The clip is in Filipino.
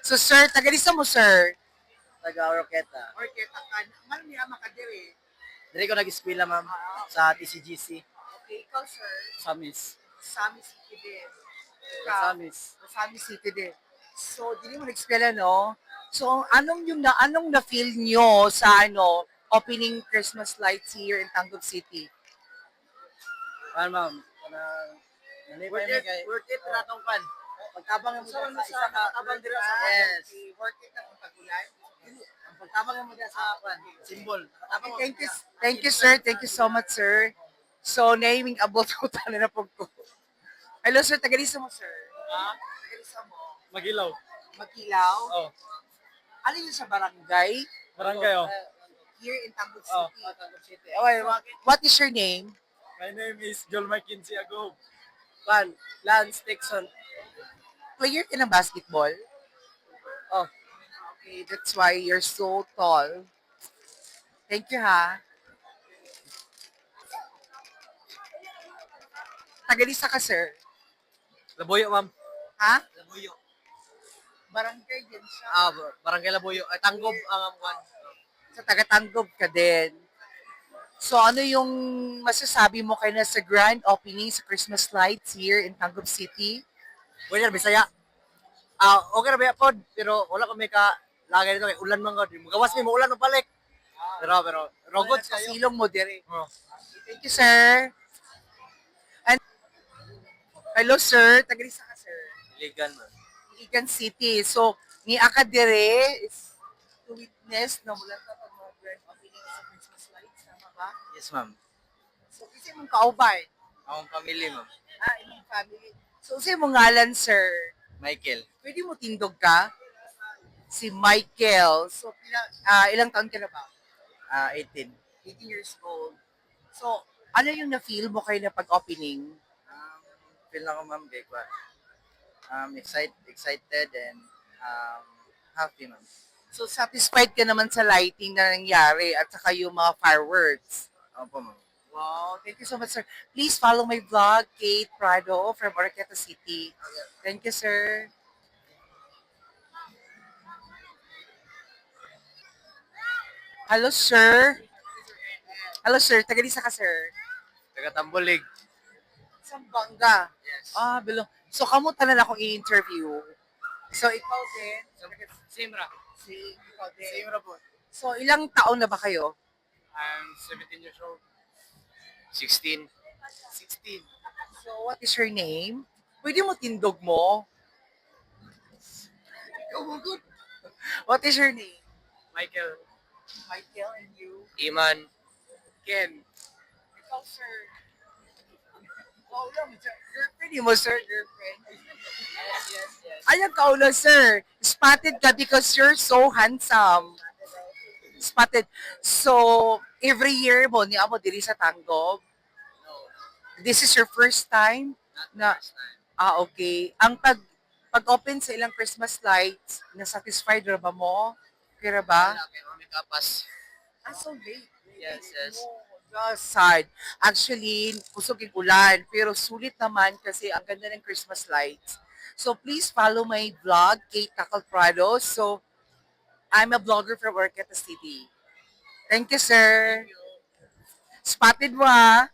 So, sir, tagalisa mo, sir. Taga Oroqueta. Orketa ka. Man, niya makadiri. Dili ko nag-eskwela, ma'am, sa TCGC. Okay, ikaw, sir. Samis. Sami City din. Samis. Sami City din. So, dili mo nag-spell, no? So, anong na-feel nyo sa, opening Christmas lights here in Tanggol City? Ano, ma'am? Nalipay mo kay... Worth it na tong pan. Pagtabang mo Sa sa isa ka... tabang dira sa Yes. Okay, worth it na kung pagulan. Ang pagtabang mo dyan sa pan. Symbol. Pagtabang mo. Thank you, sir. Thank you so much, sir. So, naming abot ko tayo na po ko. Hello, sir. Tagalisa mo, sir. Ha? Tagalisa mo. Magilaw. Makilaw. Oh. Ano yun sa barangay? Barangay oh. Here in Tanggol Oh. City. Tanggol City. Okay, What is your name? My name is Joel McKinsey Ago. pan. Lance Dixon. Player ka ng basketball? Oh. Okay, that's why you're so tall. Thank you, ha. Tagalisa ka, sir. Labuyo, ma'am. Ha? Labuyo. Barangay din siya. Barangay Labuyo. Ay, Tanggob ang amuan. Sa taga-Tanggob ka din. So, ano yung masasabi mo kayo na sa grand opening sa Christmas lights here in Tanggob City? Well, Bisaya. Okay na ba po? Pero wala ko may ka lagay dito kay ulan man gud. Magawas mi mo ulan ng balik. Pero rogod Sa kayo. silong mo dire. Oh. Thank you, sir. And, hello, sir. Tagalisa ka, sir. Iligan man. Iligan City. So, ni Aka dire is to witness na mula ka pag mga grand opening sa Christmas lights. Tama ba? Yes, ma'am. So, kasi mong kauban. Akong pamilya, ma'am. Imong family. So, kasi mong ngalan, sir. Michael. Pwede mo tindog ka? Si Michael. So, ilang taon ka na ba? 18. 18 years old. So, ano yung na-feel mo kayo na pag-opening? Feel na ko, ma'am, big one. Excited and happy, ma'am. So, satisfied ka naman sa lighting na nangyari at saka yung mga fireworks. Opo, ma'am. Wow, thank you so much, sir. Please follow my vlog, Kate Prado from Oroqueta City. Thank you, sir. Hello, sir. Hello, sir. Tagalisa ka, sir. Taga Tambulig. Sambanga. Yes. Belong. So, kamo tanan akong i-interview. So, ikaw din. Simra. Ikaw din. Simra po. So, ilang taon na ba kayo? I'm 17 years old. 16. 16. So, what is your name? Pwede mo tindog mo? Ikaw mo good. What is your name? Michael. Michael and you? Iman. Ken. Ikaw, sir. Kaulang, sir. Girlfriend mo, sir. Girlfriend. Yes. Ayaw kaulang, sir. Spotted ka because you're so handsome. Spotted. So, every year mo, niya mo diri sa Tanggob. This is your first time? Na, okay. Ang pag-open sa ilang Christmas lights, na-satisfied ra ba mo? Kira ba? Okay, ma'am, kapas. So late. Yes. Just sad. Actually, kusog yung ulan, pero sulit naman kasi ang ganda ng Christmas lights. So please follow my vlog, Kate Tacal Prado. So, I'm a vlogger from Orqueta City. Thank you, sir. Spotted mo, ha?